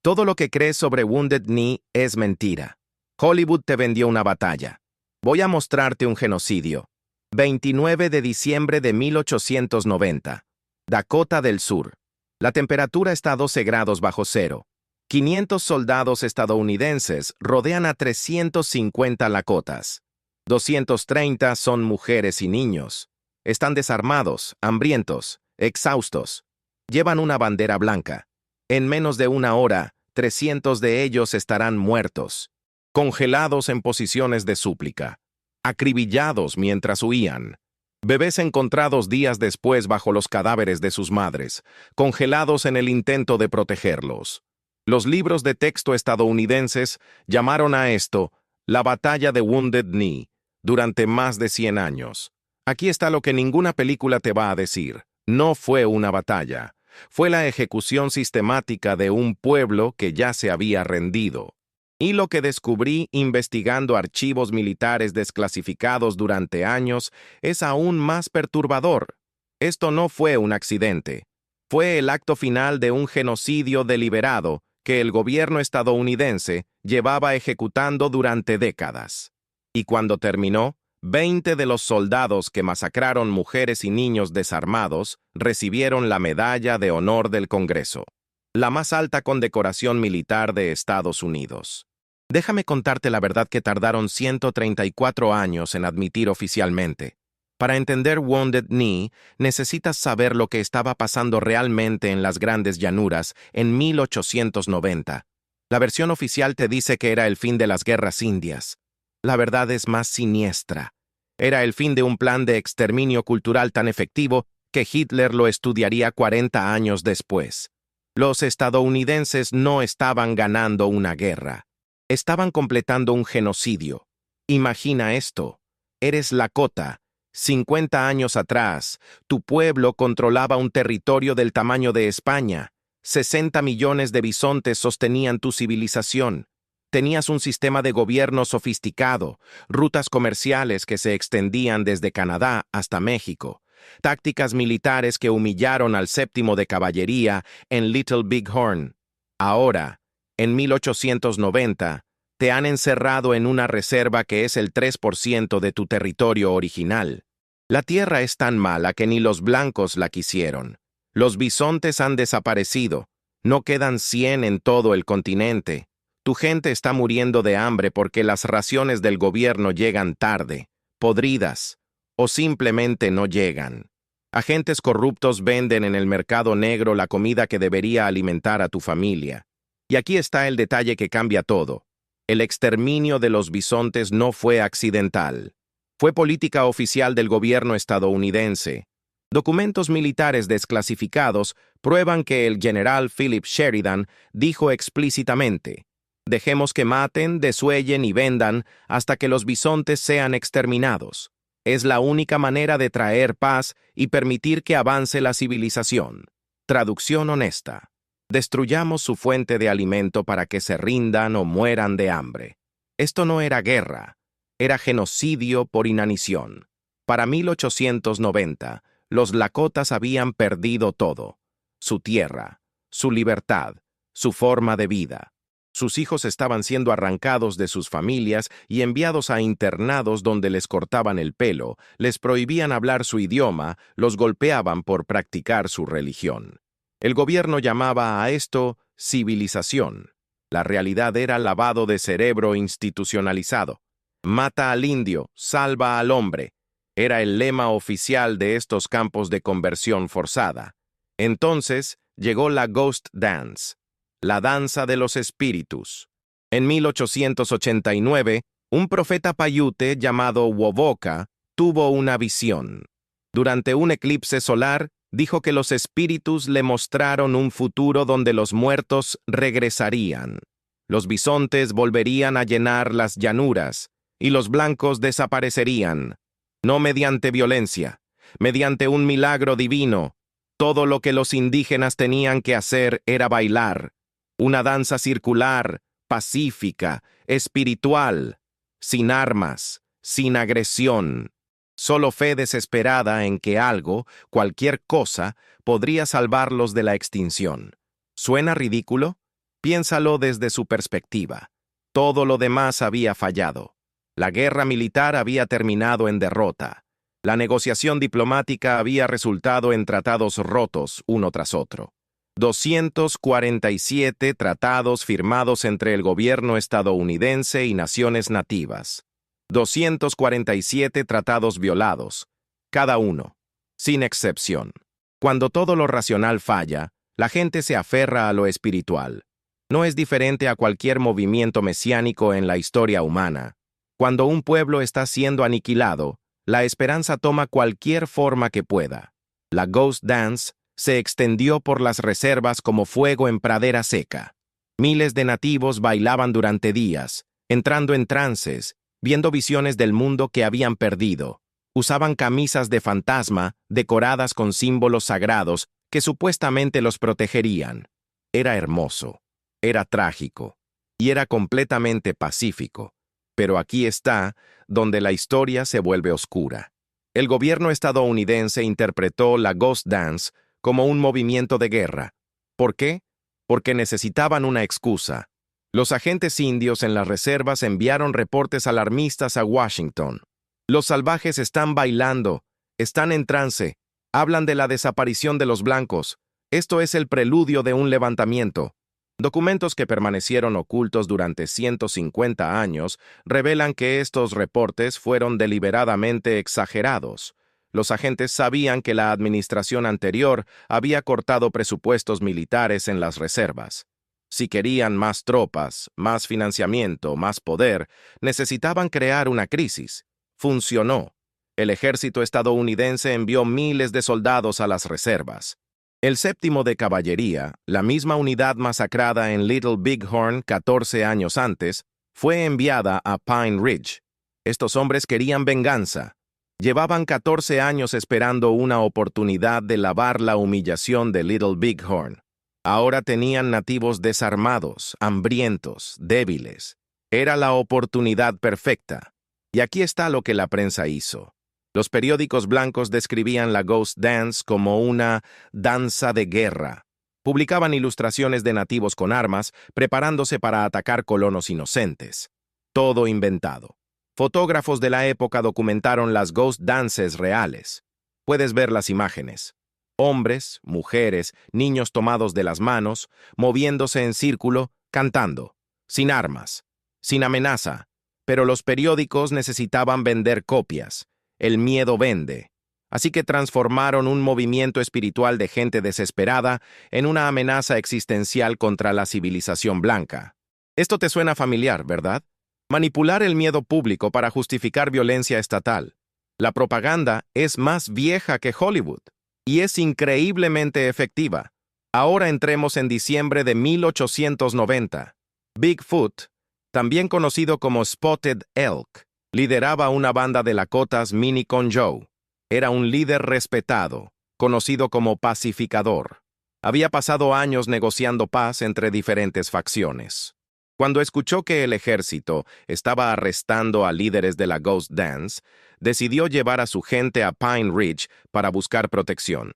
Todo lo que crees sobre Wounded Knee es mentira. Hollywood te vendió una batalla. Voy a mostrarte un genocidio. 29 de diciembre de 1890. Dakota del Sur. La temperatura está a 12 grados bajo cero. 500 soldados estadounidenses rodean a 350 lakotas. 230 son mujeres y niños. Están desarmados, hambrientos, exhaustos. Llevan una bandera blanca. En menos de una hora, 300 de ellos estarán muertos, congelados en posiciones de súplica, acribillados mientras huían. Bebés encontrados días después bajo los cadáveres de sus madres, congelados en el intento de protegerlos. Los libros de texto estadounidenses llamaron a esto la Batalla de Wounded Knee durante más de 100 años. Aquí está lo que ninguna película te va a decir. No fue una batalla. Fue la ejecución sistemática de un pueblo que ya se había rendido. Y lo que descubrí investigando archivos militares desclasificados durante años es aún más perturbador. Esto no fue un accidente. Fue el acto final de un genocidio deliberado que el gobierno estadounidense llevaba ejecutando durante décadas. Y cuando terminó, 20 de los soldados que masacraron mujeres y niños desarmados recibieron la Medalla de Honor del Congreso, la más alta condecoración militar de Estados Unidos. Déjame contarte la verdad que tardaron 134 años en admitir oficialmente. Para entender Wounded Knee, necesitas saber lo que estaba pasando realmente en las grandes llanuras en 1890. La versión oficial te dice que era el fin de las guerras indias. La verdad es más siniestra. Era el fin de un plan de exterminio cultural tan efectivo que Hitler lo estudiaría 40 años después. Los estadounidenses no estaban ganando una guerra. Estaban completando un genocidio. Imagina esto. Eres Lakota. 50 años atrás, tu pueblo controlaba un territorio del tamaño de España. 60 millones de bisontes sostenían tu civilización. Tenías un sistema de gobierno sofisticado, rutas comerciales que se extendían desde Canadá hasta México, tácticas militares que humillaron al 7º de caballería en Little Big Horn. Ahora, en 1890, te han encerrado en una reserva que es el 3% de tu territorio original. La tierra es tan mala que ni los blancos la quisieron. Los bisontes han desaparecido. No quedan 100 en todo el continente. Tu gente está muriendo de hambre porque las raciones del gobierno llegan tarde, podridas, o simplemente no llegan. Agentes corruptos venden en el mercado negro la comida que debería alimentar a tu familia. Y aquí está el detalle que cambia todo. El exterminio de los bisontes no fue accidental. Fue política oficial del gobierno estadounidense. Documentos militares desclasificados prueban que el general Philip Sheridan dijo explícitamente: dejemos que maten, desuellen y vendan hasta que los bisontes sean exterminados. Es la única manera de traer paz y permitir que avance la civilización. Traducción honesta. Destruyamos su fuente de alimento para que se rindan o mueran de hambre. Esto no era guerra, era genocidio por inanición. Para 1890, los lakotas habían perdido todo: su tierra, su libertad, su forma de vida. Sus hijos estaban siendo arrancados de sus familias y enviados a internados donde les cortaban el pelo, les prohibían hablar su idioma, los golpeaban por practicar su religión. El gobierno llamaba a esto civilización. La realidad era lavado de cerebro institucionalizado. Mata al indio, salva al hombre. Era el lema oficial de estos campos de conversión forzada. Entonces llegó la Ghost Dance, la danza de los espíritus. En 1889, un profeta paiute llamado Wovoka tuvo una visión. Durante un eclipse solar, dijo que los espíritus le mostraron un futuro donde los muertos regresarían. Los bisontes volverían a llenar las llanuras y los blancos desaparecerían. No mediante violencia, mediante un milagro divino. Todo lo que los indígenas tenían que hacer era bailar. Una danza circular, pacífica, espiritual, sin armas, sin agresión. Solo fe desesperada en que algo, cualquier cosa, podría salvarlos de la extinción. ¿Suena ridículo? Piénsalo desde su perspectiva. Todo lo demás había fallado. La guerra militar había terminado en derrota. La negociación diplomática había resultado en tratados rotos uno tras otro. 247 tratados firmados entre el gobierno estadounidense y naciones nativas. 247 tratados violados, cada uno, sin excepción. Cuando todo lo racional falla, la gente se aferra a lo espiritual. No es diferente a cualquier movimiento mesiánico en la historia humana. Cuando un pueblo está siendo aniquilado, la esperanza toma cualquier forma que pueda. La Ghost Dance se extendió por las reservas como fuego en pradera seca. Miles de nativos bailaban durante días, entrando en trances, viendo visiones del mundo que habían perdido. Usaban camisas de fantasma decoradas con símbolos sagrados que supuestamente los protegerían. Era hermoso, era trágico y era completamente pacífico. Pero aquí está donde la historia se vuelve oscura. El gobierno estadounidense interpretó la Ghost Dance como un movimiento de guerra. ¿Por qué? Porque necesitaban una excusa. Los agentes indios en las reservas enviaron reportes alarmistas a Washington. Los salvajes están bailando, están en trance, hablan de la desaparición de los blancos. Esto es el preludio de un levantamiento. Documentos que permanecieron ocultos durante 150 años revelan que estos reportes fueron deliberadamente exagerados. Los agentes sabían que la administración anterior había cortado presupuestos militares en las reservas. Si querían más tropas, más financiamiento, más poder, necesitaban crear una crisis. Funcionó. El ejército estadounidense envió miles de soldados a las reservas. El 7º de Caballería, la misma unidad masacrada en Little Bighorn 14 años antes, fue enviada a Pine Ridge. Estos hombres querían venganza. Llevaban 14 años esperando una oportunidad de lavar la humillación de Little Bighorn. Ahora tenían nativos desarmados, hambrientos, débiles. Era la oportunidad perfecta. Y aquí está lo que la prensa hizo. Los periódicos blancos describían la Ghost Dance como una danza de guerra. Publicaban ilustraciones de nativos con armas, preparándose para atacar colonos inocentes. Todo inventado. Fotógrafos de la época documentaron las Ghost Dances reales. Puedes ver las imágenes. Hombres, mujeres, niños tomados de las manos, moviéndose en círculo, cantando, sin armas, sin amenaza. Pero los periódicos necesitaban vender copias. El miedo vende. Así que transformaron un movimiento espiritual de gente desesperada en una amenaza existencial contra la civilización blanca. Esto te suena familiar, ¿verdad? Manipular el miedo público para justificar violencia estatal. La propaganda es más vieja que Hollywood y es increíblemente efectiva. Ahora entremos en diciembre de 1890. Bigfoot, también conocido como Spotted Elk, lideraba una banda de Lakotas Minnicon Joe. Era un líder respetado, conocido como pacificador. Había pasado años negociando paz entre diferentes facciones. Cuando escuchó que el ejército estaba arrestando a líderes de la Ghost Dance, decidió llevar a su gente a Pine Ridge para buscar protección.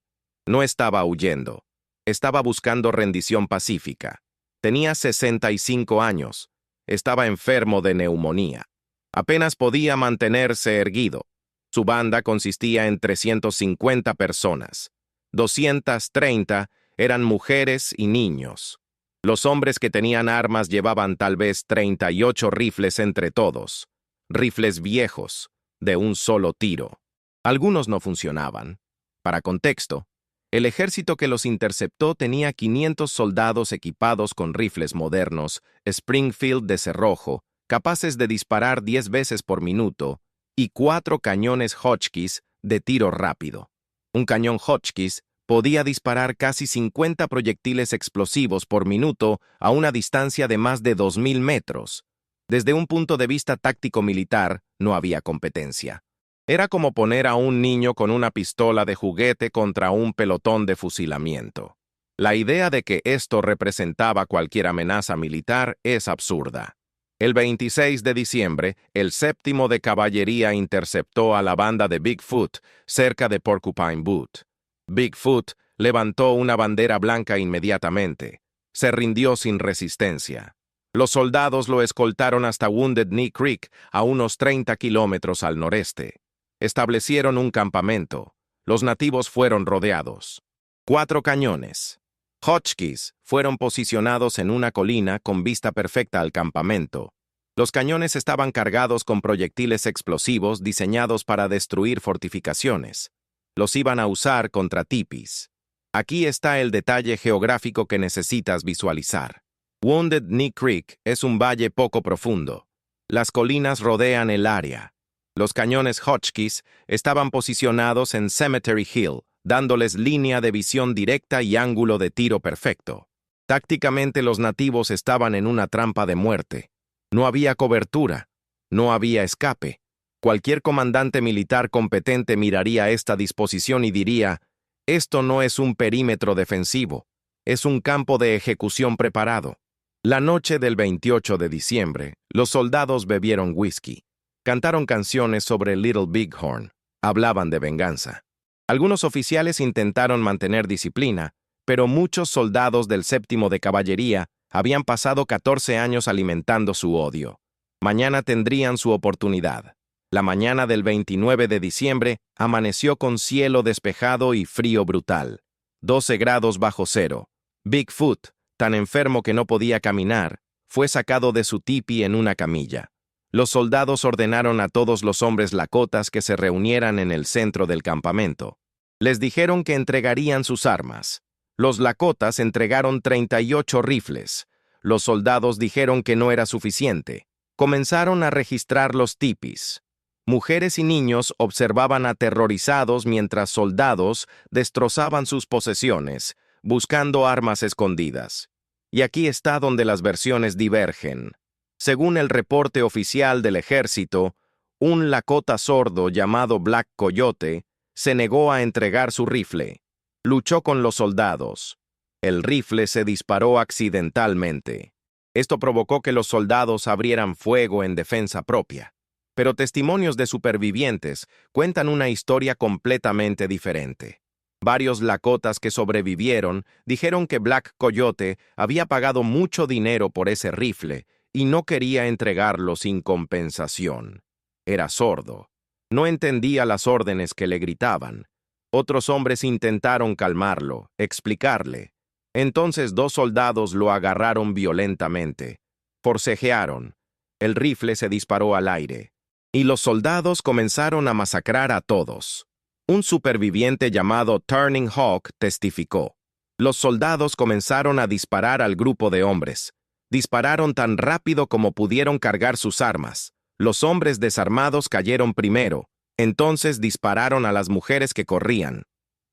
No estaba huyendo. Estaba buscando rendición pacífica. Tenía 65 años. Estaba enfermo de neumonía. Apenas podía mantenerse erguido. Su banda consistía en 350 personas. 230 eran mujeres y niños. Los hombres que tenían armas llevaban tal vez 38 rifles entre todos. Rifles viejos, de un solo tiro. Algunos no funcionaban. Para contexto, el ejército que los interceptó tenía 500 soldados equipados con rifles modernos, Springfield de cerrojo, capaces de disparar 10 veces por minuto, y 4 cañones Hotchkiss de tiro rápido. Un cañón Hotchkiss podía disparar casi 50 proyectiles explosivos por minuto a una distancia de más de 2000 metros. Desde un punto de vista táctico-militar, no había competencia. Era como poner a un niño con una pistola de juguete contra un pelotón de fusilamiento. La idea de que esto representaba cualquier amenaza militar es absurda. El 26 de diciembre, el 7º de Caballería interceptó a la banda de Bigfoot cerca de Porcupine Butte. Bigfoot levantó una bandera blanca inmediatamente. Se rindió sin resistencia. Los soldados lo escoltaron hasta Wounded Knee Creek, a unos 30 kilómetros al noreste. Establecieron un campamento. Los nativos fueron rodeados. 4 cañones Hotchkiss fueron posicionados en una colina con vista perfecta al campamento. Los cañones estaban cargados con proyectiles explosivos diseñados para destruir fortificaciones. Los iban a usar contra tipis. Aquí está el detalle geográfico que necesitas visualizar. Wounded Knee Creek es un valle poco profundo. Las colinas rodean el área. Los cañones Hotchkiss estaban posicionados en Cemetery Hill, dándoles línea de visión directa y ángulo de tiro perfecto. Tácticamente los nativos estaban en una trampa de muerte. No había cobertura, no había escape. Cualquier comandante militar competente miraría esta disposición y diría, esto no es un perímetro defensivo, es un campo de ejecución preparado. La noche del 28 de diciembre, los soldados bebieron whisky. Cantaron canciones sobre Little Bighorn. Hablaban de venganza. Algunos oficiales intentaron mantener disciplina, pero muchos soldados del 7º de caballería habían pasado 14 años alimentando su odio. Mañana tendrían su oportunidad. La mañana del 29 de diciembre amaneció con cielo despejado y frío brutal. 12 grados bajo cero. Bigfoot, tan enfermo que no podía caminar, fue sacado de su tipi en una camilla. Los soldados ordenaron a todos los hombres lakotas que se reunieran en el centro del campamento. Les dijeron que entregarían sus armas. Los lakotas entregaron 38 rifles. Los soldados dijeron que no era suficiente. Comenzaron a registrar los tipis. Mujeres y niños observaban aterrorizados mientras soldados destrozaban sus posesiones, buscando armas escondidas. Y aquí está donde las versiones divergen. Según el reporte oficial del ejército, un lakota sordo llamado Black Coyote se negó a entregar su rifle. Luchó con los soldados. El rifle se disparó accidentalmente. Esto provocó que los soldados abrieran fuego en defensa propia. Pero testimonios de supervivientes cuentan una historia completamente diferente. Varios lakotas que sobrevivieron dijeron que Black Coyote había pagado mucho dinero por ese rifle y no quería entregarlo sin compensación. Era sordo. No entendía las órdenes que le gritaban. Otros hombres intentaron calmarlo, explicarle. Entonces 2 soldados lo agarraron violentamente. Forcejearon. El rifle se disparó al aire. Y los soldados comenzaron a masacrar a todos. Un superviviente llamado Turning Hawk testificó. Los soldados comenzaron a disparar al grupo de hombres. Dispararon tan rápido como pudieron cargar sus armas. Los hombres desarmados cayeron primero. Entonces dispararon a las mujeres que corrían.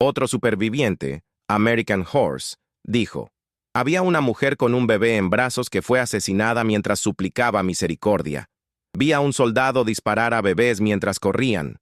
Otro superviviente, American Horse, dijo, había una mujer con un bebé en brazos que fue asesinada mientras suplicaba misericordia. Vi a un soldado disparar a bebés mientras corrían.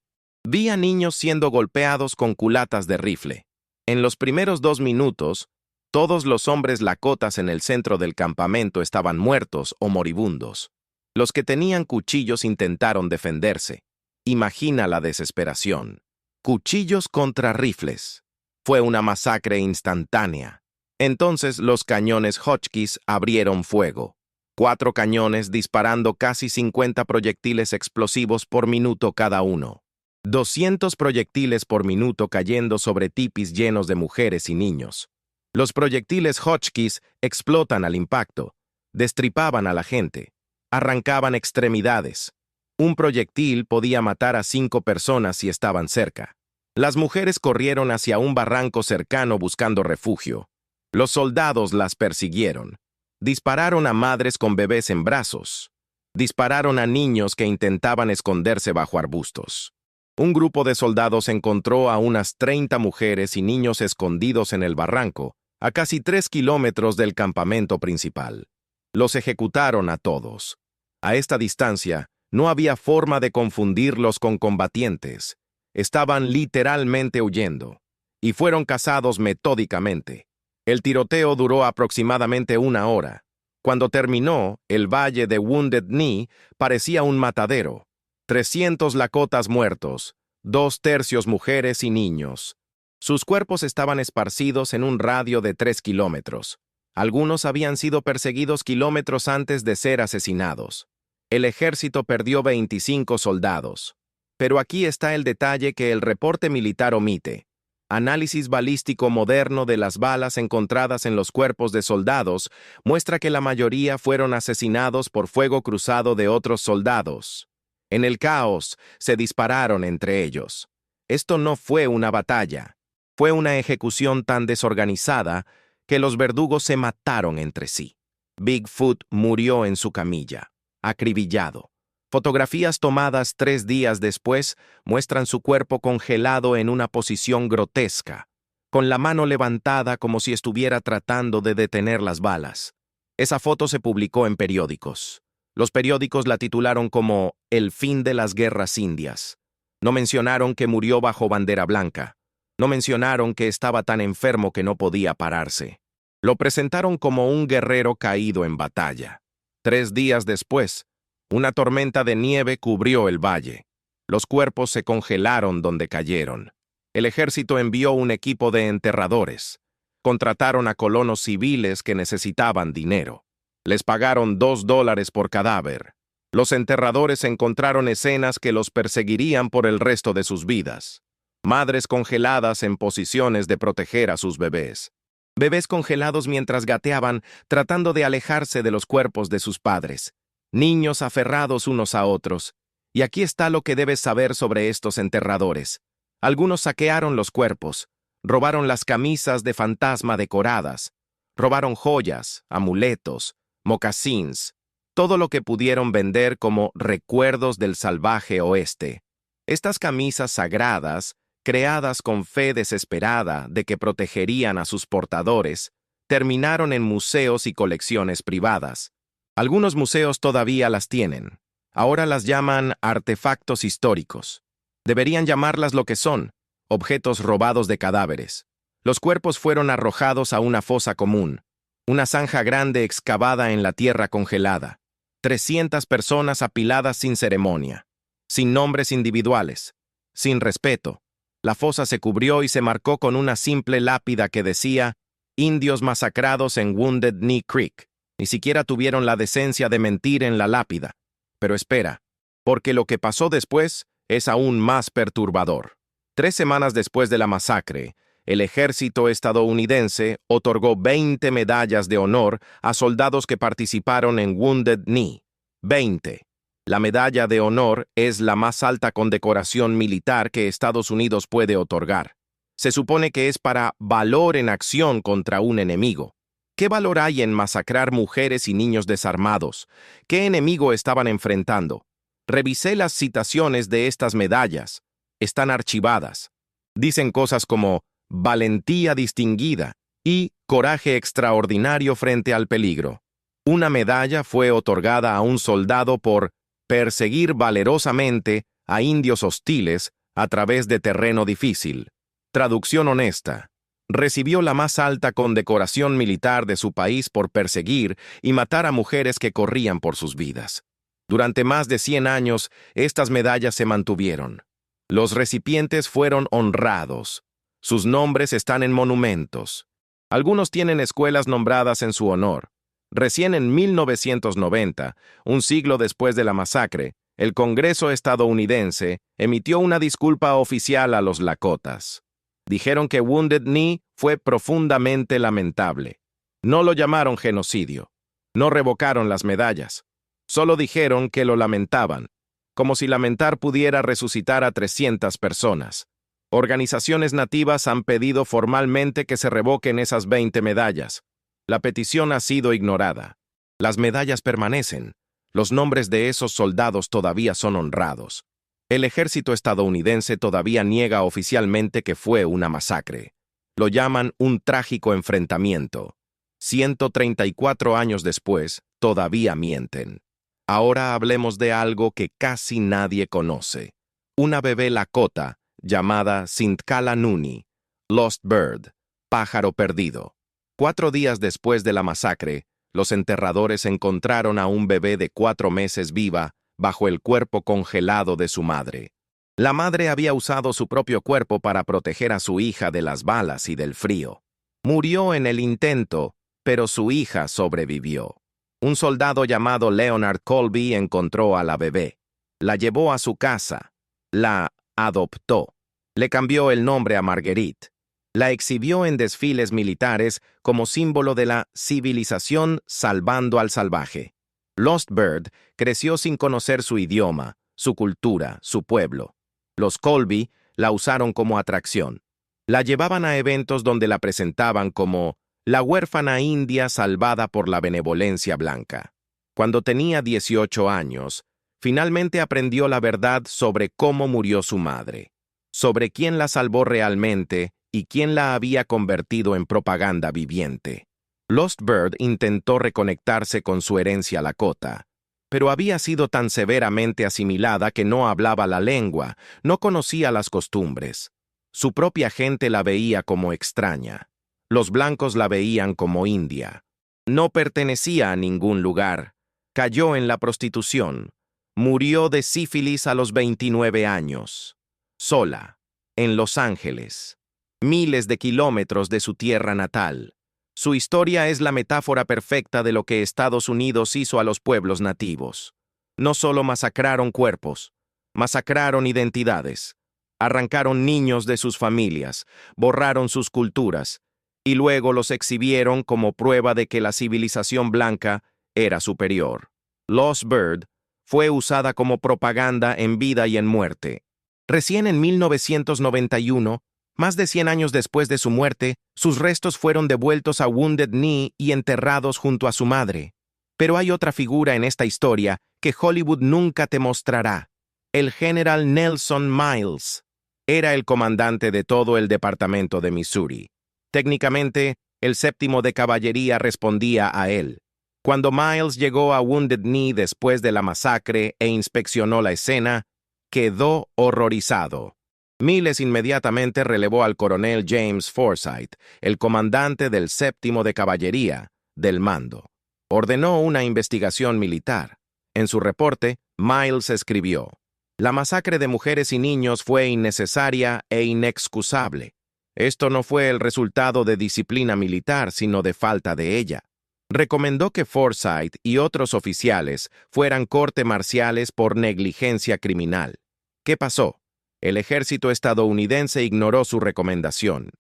Vi a niños siendo golpeados con culatas de rifle. En los primeros 2 minutos, todos los hombres lakotas en el centro del campamento estaban muertos o moribundos. Los que tenían cuchillos intentaron defenderse. Imagina la desesperación. Cuchillos contra rifles. Fue una masacre instantánea. Entonces los cañones Hotchkiss abrieron fuego. 4 cañones disparando casi 50 proyectiles explosivos por minuto cada uno. 200 proyectiles por minuto cayendo sobre tipis llenos de mujeres y niños. Los proyectiles Hotchkiss explotan al impacto, destripaban a la gente, arrancaban extremidades. Un proyectil podía matar a 5 personas si estaban cerca. Las mujeres corrieron hacia un barranco cercano buscando refugio. Los soldados las persiguieron. Dispararon a madres con bebés en brazos. Dispararon a niños que intentaban esconderse bajo arbustos. Un grupo de soldados encontró a unas 30 mujeres y niños escondidos en el barranco, a casi 3 kilómetros del campamento principal. Los ejecutaron a todos. A esta distancia, no había forma de confundirlos con combatientes. Estaban literalmente huyendo, y fueron cazados metódicamente. El tiroteo duró aproximadamente 1 hora. Cuando terminó, el valle de Wounded Knee parecía un matadero. 300 lakotas muertos, 2/3 mujeres y niños. Sus cuerpos estaban esparcidos en un radio de 3 kilómetros. Algunos habían sido perseguidos kilómetros antes de ser asesinados. El ejército perdió 25 soldados. Pero aquí está el detalle que el reporte militar omite. Análisis balístico moderno de las balas encontradas en los cuerpos de soldados muestra que la mayoría fueron asesinados por fuego cruzado de otros soldados. En el caos, se dispararon entre ellos. Esto no fue una batalla. Fue una ejecución tan desorganizada que los verdugos se mataron entre sí. Bigfoot murió en su camilla, acribillado. Fotografías tomadas 3 días después muestran su cuerpo congelado en una posición grotesca, con la mano levantada como si estuviera tratando de detener las balas. Esa foto se publicó en periódicos. Los periódicos la titularon como "El fin de las guerras indias". No mencionaron que murió bajo bandera blanca. No mencionaron que estaba tan enfermo que no podía pararse. Lo presentaron como un guerrero caído en batalla. 3 días después, una tormenta de nieve cubrió el valle. Los cuerpos se congelaron donde cayeron. El ejército envió un equipo de enterradores. Contrataron a colonos civiles que necesitaban dinero. Les pagaron $2 por cadáver. Los enterradores encontraron escenas que los perseguirían por el resto de sus vidas. Madres congeladas en posiciones de proteger a sus bebés. Bebés congelados mientras gateaban, tratando de alejarse de los cuerpos de sus padres. Niños aferrados unos a otros. Y aquí está lo que debes saber sobre estos enterradores. Algunos saquearon los cuerpos, robaron las camisas de fantasma decoradas, robaron joyas, amuletos, mocasins, todo lo que pudieron vender como recuerdos del salvaje oeste. Estas camisas sagradas, creadas con fe desesperada de que protegerían a sus portadores, terminaron en museos y colecciones privadas. Algunos museos todavía las tienen. Ahora las llaman artefactos históricos. Deberían llamarlas lo que son, objetos robados de cadáveres. Los cuerpos fueron arrojados a una fosa común, una zanja grande excavada en la tierra congelada. 300 personas apiladas sin ceremonia, sin nombres individuales, sin respeto. La fosa se cubrió y se marcó con una simple lápida que decía "Indios masacrados en Wounded Knee Creek". Ni siquiera tuvieron la decencia de mentir en la lápida. Pero espera, porque lo que pasó después es aún más perturbador. 3 semanas después de la masacre, el ejército estadounidense otorgó 20 medallas de honor a soldados que participaron en Wounded Knee. 20. La medalla de honor es la más alta condecoración militar que Estados Unidos puede otorgar. Se supone que es para valor en acción contra un enemigo. ¿Qué valor hay en masacrar mujeres y niños desarmados? ¿Qué enemigo estaban enfrentando? Revisé las citaciones de estas medallas. Están archivadas. Dicen cosas como valentía distinguida y coraje extraordinario frente al peligro. Una medalla fue otorgada a un soldado por perseguir valerosamente a indios hostiles a través de terreno difícil. Traducción honesta. Recibió la más alta condecoración militar de su país por perseguir y matar a mujeres que corrían por sus vidas. Durante más de 100 años, estas medallas se mantuvieron. Los recipientes fueron honrados. Sus nombres están en monumentos. Algunos tienen escuelas nombradas en su honor. Recién en 1990, un siglo después de la masacre, el Congreso estadounidense emitió una disculpa oficial a los Lakotas. Dijeron que Wounded Knee fue profundamente lamentable. No lo llamaron genocidio. No revocaron las medallas. Solo dijeron que lo lamentaban, como si lamentar pudiera resucitar a 300 personas. Organizaciones nativas han pedido formalmente que se revoquen esas 20 medallas. La petición ha sido ignorada. Las medallas permanecen. Los nombres de esos soldados todavía son honrados. El ejército estadounidense todavía niega oficialmente que fue una masacre. Lo llaman un trágico enfrentamiento. 134 años después, todavía mienten. Ahora hablemos de algo que casi nadie conoce. Una bebé Lakota llamada Sintkala Nuni, Lost Bird, pájaro perdido. 4 días después de la masacre, los enterradores encontraron a un bebé de 4 meses viva bajo el cuerpo congelado de su madre. La madre había usado su propio cuerpo para proteger a su hija de las balas y del frío. Murió en el intento, pero su hija sobrevivió. Un soldado llamado Leonard Colby encontró a la bebé. La llevó a su casa. La adoptó. Le cambió el nombre a Marguerite. La exhibió en desfiles militares como símbolo de la civilización salvando al salvaje. Lost Bird creció sin conocer su idioma, su cultura, su pueblo. Los Colby la usaron como atracción. La llevaban a eventos donde la presentaban como la huérfana india salvada por la benevolencia blanca. Cuando tenía 18 años, finalmente aprendió la verdad sobre cómo murió su madre, sobre quién la salvó realmente y quién la había convertido en propaganda viviente. Lost Bird intentó reconectarse con su herencia lakota, pero había sido tan severamente asimilada que no hablaba la lengua, no conocía las costumbres. Su propia gente la veía como extraña. Los blancos la veían como india. No pertenecía a ningún lugar. Cayó en la prostitución. Murió de sífilis a los 29 años. Sola, en Los Ángeles. Miles de kilómetros de su tierra natal. Su historia es la metáfora perfecta de lo que Estados Unidos hizo a los pueblos nativos. No solo masacraron cuerpos, masacraron identidades. Arrancaron niños de sus familias, borraron sus culturas, y luego los exhibieron como prueba de que la civilización blanca era superior. Lost Bird fue usada como propaganda en vida y en muerte. Recién en 1991, más de 100 años después de su muerte, sus restos fueron devueltos a Wounded Knee y enterrados junto a su madre. Pero hay otra figura en esta historia que Hollywood nunca te mostrará. El general Nelson Miles. Era el comandante de todo el departamento de Missouri. Técnicamente, el 7º de caballería respondía a él. Cuando Miles llegó a Wounded Knee después de la masacre e inspeccionó la escena, quedó horrorizado. Miles inmediatamente relevó al coronel James Forsyth, el comandante del 7º de caballería, del mando. Ordenó una investigación militar. En su reporte, Miles escribió: «La masacre de mujeres y niños fue innecesaria e inexcusable. Esto no fue el resultado de disciplina militar, sino de falta de ella». Recomendó que Forsyth y otros oficiales fueran corte marciales por negligencia criminal. ¿Qué pasó? El ejército estadounidense ignoró su recomendación.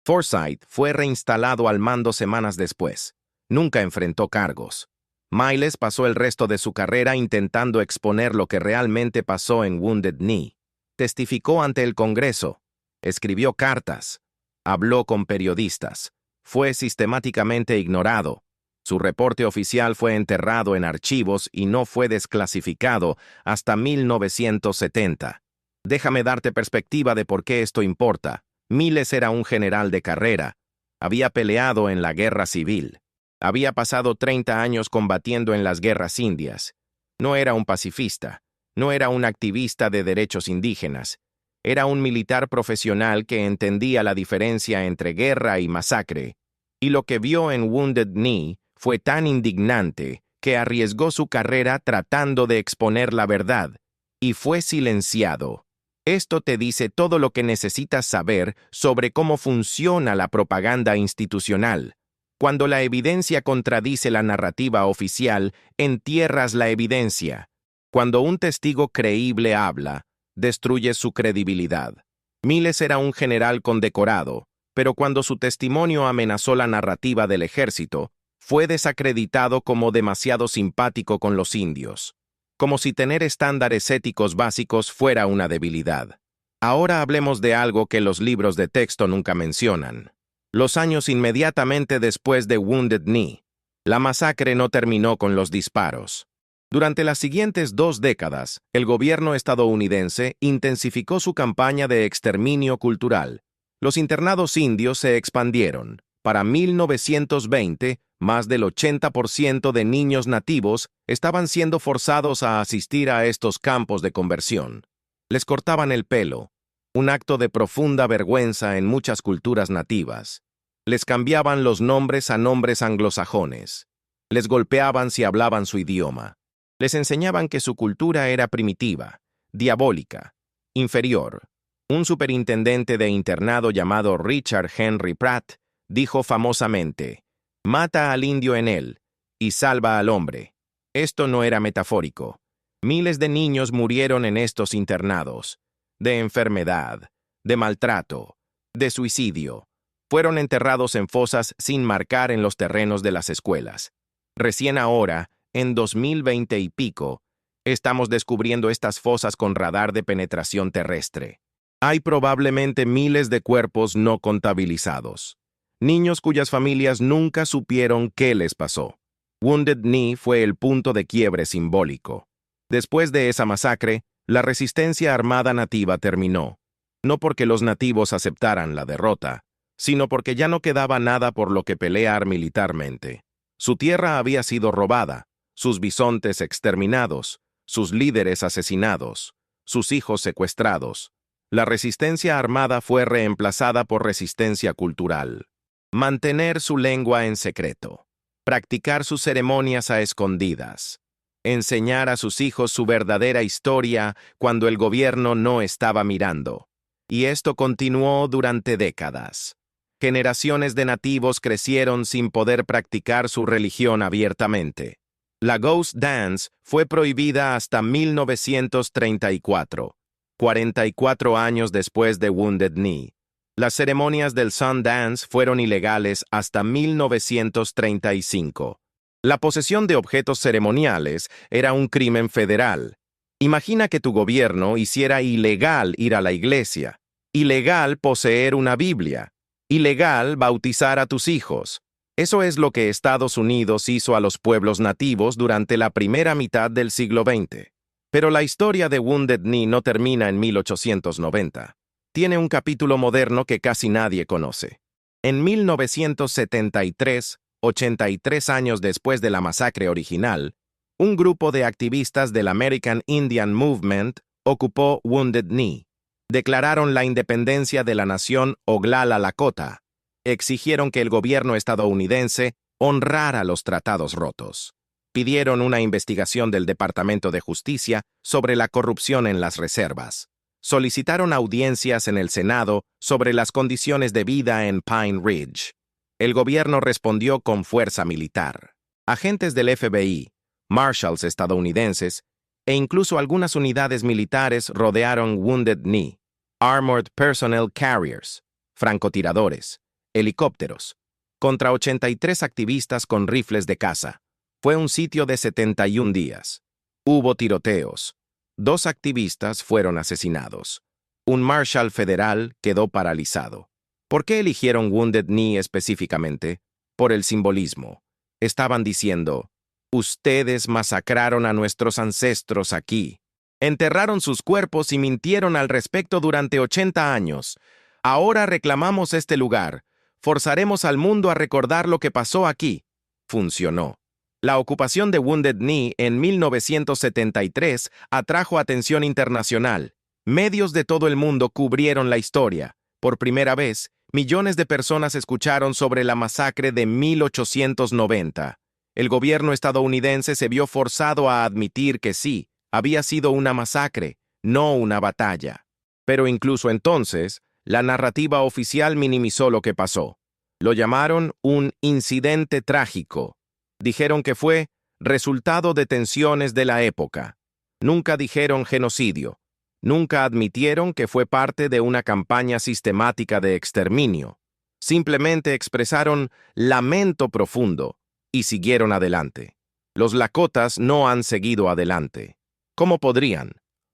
Forsyth fue reinstalado al mando semanas después. Nunca enfrentó cargos. Miles pasó el resto de su carrera intentando exponer lo que realmente pasó en Wounded Knee. Testificó ante el Congreso. Escribió cartas. Habló con periodistas. Fue sistemáticamente ignorado. Su reporte oficial fue enterrado en archivos y no fue desclasificado hasta 1970. Déjame darte perspectiva de por qué esto importa. Miles era un general de carrera. Había peleado en la guerra civil. Había pasado 30 años combatiendo en las guerras indias. No era un pacifista. No era un activista de derechos indígenas. Era un militar profesional que entendía la diferencia entre guerra y masacre. Y lo que vio en Wounded Knee fue tan indignante que arriesgó su carrera tratando de exponer la verdad. Y fue silenciado. Esto te dice todo lo que necesitas saber sobre cómo funciona la propaganda institucional. Cuando la evidencia contradice la narrativa oficial, entierras la evidencia. Cuando un testigo creíble habla, destruyes su credibilidad. Miles era un general condecorado, pero cuando su testimonio amenazó la narrativa del ejército, fue desacreditado como demasiado simpático con los indios. Como si tener estándares éticos básicos fuera una debilidad. Ahora hablemos de algo que los libros de texto nunca mencionan. Los años inmediatamente después de Wounded Knee. La masacre no terminó con los disparos. Durante las siguientes 2 décadas, el gobierno estadounidense intensificó su campaña de exterminio cultural. Los internados indios se expandieron. Para 1920, más del 80% de niños nativos estaban siendo forzados a asistir a estos campos de conversión. Les cortaban el pelo, un acto de profunda vergüenza en muchas culturas nativas. Les cambiaban los nombres a nombres anglosajones. Les golpeaban si hablaban su idioma. Les enseñaban que su cultura era primitiva, diabólica, inferior. Un superintendente de internado llamado Richard Henry Pratt dijo famosamente: Mata al indio en él y salva al hombre. Esto no era metafórico. Miles de niños murieron en estos internados, de enfermedad, de maltrato, de suicidio. Fueron enterrados en fosas sin marcar en los terrenos de las escuelas. Recién ahora, en 2020 y pico, estamos descubriendo estas fosas con radar de penetración terrestre. Hay probablemente miles de cuerpos no contabilizados. Niños cuyas familias nunca supieron qué les pasó. Wounded Knee fue el punto de quiebre simbólico. Después de esa masacre, la resistencia armada nativa terminó. No porque los nativos aceptaran la derrota, sino porque ya no quedaba nada por lo que pelear militarmente. Su tierra había sido robada, sus bisontes exterminados, sus líderes asesinados, sus hijos secuestrados. La resistencia armada fue reemplazada por resistencia cultural. Mantener su lengua en secreto. Practicar sus ceremonias a escondidas. Enseñar a sus hijos su verdadera historia cuando el gobierno no estaba mirando. Y esto continuó durante décadas. Generaciones de nativos crecieron sin poder practicar su religión abiertamente. La Ghost Dance fue prohibida hasta 1934, 44 años después de Wounded Knee. Las ceremonias del Sun Dance fueron ilegales hasta 1935. La posesión de objetos ceremoniales era un crimen federal. Imagina que tu gobierno hiciera ilegal ir a la iglesia, ilegal poseer una Biblia, ilegal bautizar a tus hijos. Eso es lo que Estados Unidos hizo a los pueblos nativos durante la primera mitad del siglo XX. Pero la historia de Wounded Knee no termina en 1890. Tiene un capítulo moderno que casi nadie conoce. En 1973, 83 años después de la masacre original, un grupo de activistas del American Indian Movement ocupó Wounded Knee. Declararon la independencia de la nación Oglala Lakota. Exigieron que el gobierno estadounidense honrara los tratados rotos. Pidieron una investigación del Departamento de Justicia sobre la corrupción en las reservas. Solicitaron audiencias en el Senado sobre las condiciones de vida en Pine Ridge. El gobierno respondió con fuerza militar. Agentes del FBI, marshals estadounidenses e incluso algunas unidades militares rodearon Wounded Knee. Armored Personnel Carriers, francotiradores, helicópteros, contra 83 activistas con rifles de caza. Fue un sitio de 71 días. Hubo tiroteos. 2 activistas fueron asesinados. Un marshal federal quedó paralizado. ¿Por qué eligieron Wounded Knee específicamente? Por el simbolismo. Estaban diciendo, ustedes masacraron a nuestros ancestros aquí. Enterraron sus cuerpos y mintieron al respecto durante 80 años. Ahora reclamamos este lugar. Forzaremos al mundo a recordar lo que pasó aquí. Funcionó. La ocupación de Wounded Knee en 1973 atrajo atención internacional. Medios de todo el mundo cubrieron la historia. Por primera vez, millones de personas escucharon sobre la masacre de 1890. El gobierno estadounidense se vio forzado a admitir que sí, había sido una masacre, no una batalla. Pero incluso entonces, la narrativa oficial minimizó lo que pasó. Lo llamaron un incidente trágico. Dijeron que fue resultado de tensiones de la época. Nunca dijeron genocidio. Nunca admitieron que fue parte de una campaña sistemática de exterminio. Simplemente expresaron lamento profundo y siguieron adelante. Los Lakotas no han seguido adelante. ¿Cómo podrían?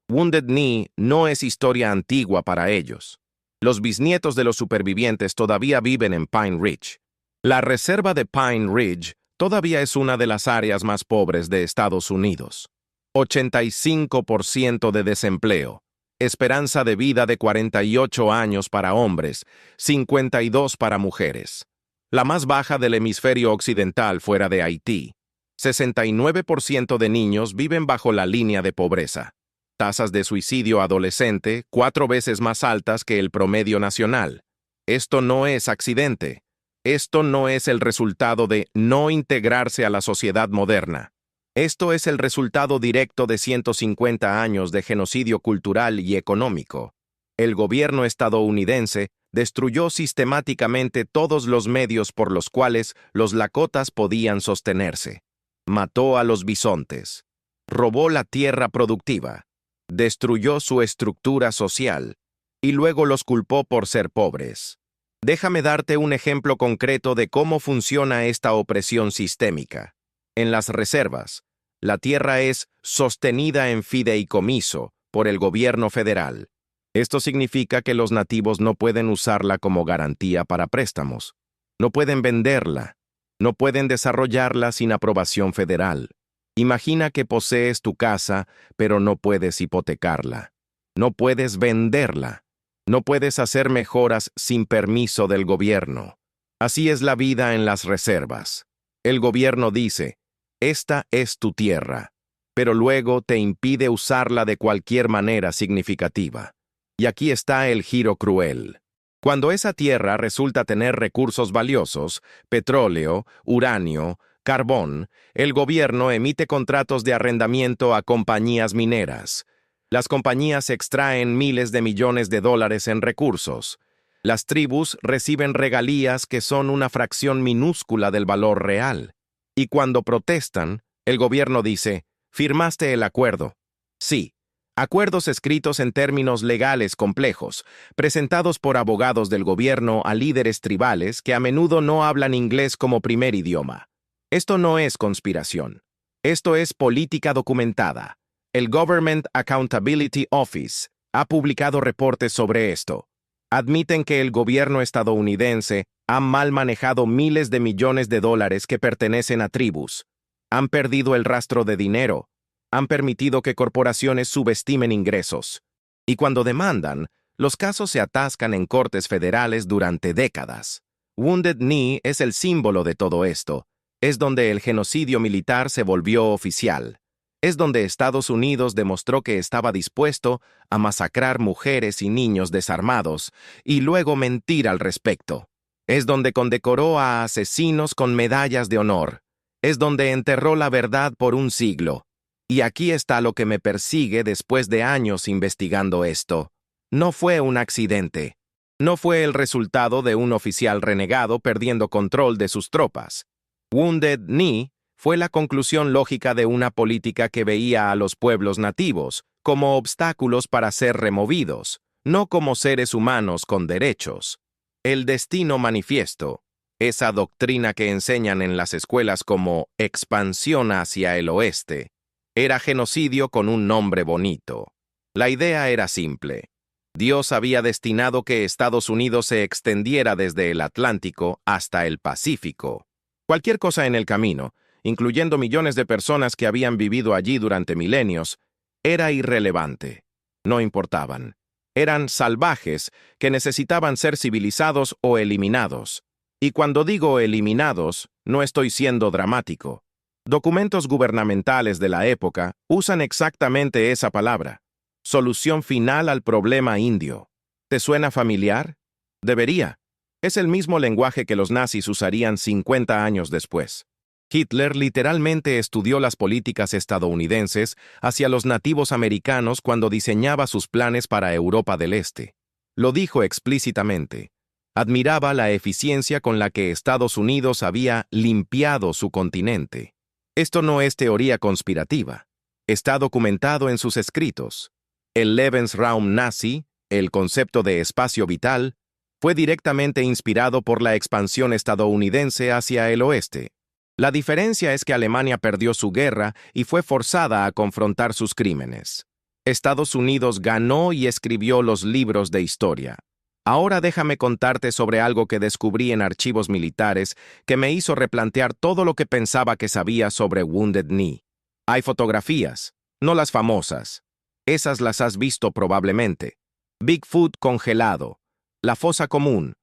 Wounded Knee no es historia antigua para ellos. Los bisnietos de los supervivientes todavía viven en Pine Ridge. La reserva de Pine Ridge todavía es una de las áreas más pobres de Estados Unidos. 85% de desempleo. Esperanza de vida de 48 años para hombres, 52 para mujeres. La más baja del hemisferio occidental fuera de Haití. 69% de niños viven bajo la línea de pobreza. Tasas de suicidio adolescente 4 veces más altas que el promedio nacional. Esto no es accidente. Esto no es el resultado de no integrarse a la sociedad moderna. Esto es el resultado directo de 150 años de genocidio cultural y económico. El gobierno estadounidense destruyó sistemáticamente todos los medios por los cuales los lakotas podían sostenerse. Mató a los bisontes. Robó la tierra productiva. Destruyó su estructura social. Y luego los culpó por ser pobres. Déjame darte un ejemplo concreto de cómo funciona esta opresión sistémica. En las reservas, la tierra es sostenida en fideicomiso por el gobierno federal. Esto significa que los nativos no pueden usarla como garantía para préstamos. No pueden venderla. No pueden desarrollarla sin aprobación federal. Imagina que posees tu casa, pero no puedes hipotecarla. No puedes venderla. No puedes hacer mejoras sin permiso del gobierno. Así es la vida en las reservas. El gobierno dice, esta es tu tierra, pero luego te impide usarla de cualquier manera significativa. Y aquí está el giro cruel. Cuando esa tierra resulta tener recursos valiosos, petróleo, uranio, carbón, el gobierno emite contratos de arrendamiento a compañías mineras. Las compañías extraen miles de millones de dólares en recursos. Las tribus reciben regalías que son una fracción minúscula del valor real. Y cuando protestan, el gobierno dice, ¿firmaste el acuerdo? Sí. Acuerdos escritos en términos legales complejos, presentados por abogados del gobierno a líderes tribales que a menudo no hablan inglés como primer idioma. Esto no es conspiración. Esto es política documentada. El Government Accountability Office ha publicado reportes sobre esto. Admiten que el gobierno estadounidense ha mal manejado miles de millones de dólares que pertenecen a tribus. Han perdido el rastro de dinero. Han permitido que corporaciones subestimen ingresos. Y cuando demandan, los casos se atascan en cortes federales durante décadas. Wounded Knee es el símbolo de todo esto. Es donde el genocidio militar se volvió oficial. Es donde Estados Unidos demostró que estaba dispuesto a masacrar mujeres y niños desarmados y luego mentir al respecto. Es donde condecoró a asesinos con medallas de honor. Es donde enterró la verdad por un siglo. Y aquí está lo que me persigue después de años investigando esto. No fue un accidente. No fue el resultado de un oficial renegado perdiendo control de sus tropas. Wounded Knee fue la conclusión lógica de una política que veía a los pueblos nativos como obstáculos para ser removidos, no como seres humanos con derechos. El destino manifiesto, esa doctrina que enseñan en las escuelas como expansión hacia el oeste, era genocidio con un nombre bonito. La idea era simple. Dios había destinado que Estados Unidos se extendiera desde el Atlántico hasta el Pacífico. Cualquier cosa en el camino, incluyendo millones de personas que habían vivido allí durante milenios, era irrelevante. No importaban. Eran salvajes que necesitaban ser civilizados o eliminados. Y cuando digo eliminados, no estoy siendo dramático. Documentos gubernamentales de la época usan exactamente esa palabra. Solución final al problema indio. ¿Te suena familiar? Debería. Es el mismo lenguaje que los nazis usarían 50 años después. Hitler literalmente estudió las políticas estadounidenses hacia los nativos americanos cuando diseñaba sus planes para Europa del Este. Lo dijo explícitamente. Admiraba la eficiencia con la que Estados Unidos había limpiado su continente. Esto no es teoría conspirativa. Está documentado en sus escritos. El Lebensraum nazi, el concepto de espacio vital, fue directamente inspirado por la expansión estadounidense hacia el oeste. La diferencia es que Alemania perdió su guerra y fue forzada a confrontar sus crímenes. Estados Unidos ganó y escribió los libros de historia. Ahora déjame contarte sobre algo que descubrí en archivos militares que me hizo replantear todo lo que pensaba que sabía sobre Wounded Knee. Hay fotografías, no las famosas. Esas las has visto probablemente. Bigfoot congelado. La fosa común.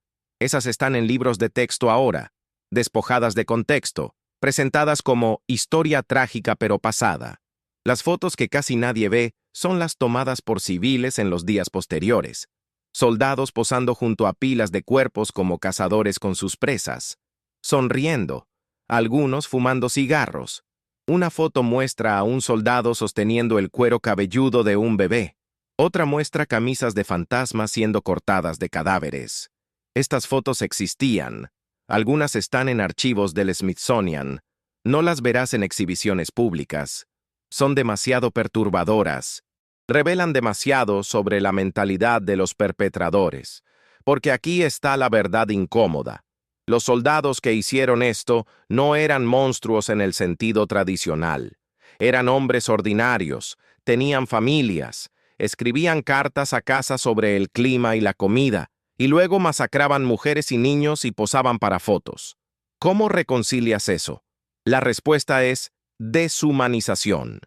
Esas están en libros de texto ahora, despojadas de contexto, presentadas como historia trágica pero pasada. Las fotos que casi nadie ve son las tomadas por civiles en los días posteriores. Soldados posando junto a pilas de cuerpos como cazadores con sus presas. Sonriendo. Algunos fumando cigarros. Una foto muestra a un soldado sosteniendo el cuero cabelludo de un bebé. Otra muestra camisas de fantasmas siendo cortadas de cadáveres. Estas fotos existían. Algunas están en archivos del Smithsonian. No las verás en exhibiciones públicas. Son demasiado perturbadoras. Revelan demasiado sobre la mentalidad de los perpetradores. Porque aquí está la verdad incómoda. Los soldados que hicieron esto no eran monstruos en el sentido tradicional. Eran hombres ordinarios, tenían familias, escribían cartas a casa sobre el clima y la comida, y luego masacraban mujeres y niños y posaban para fotos. ¿Cómo reconcilias eso? La respuesta es deshumanización.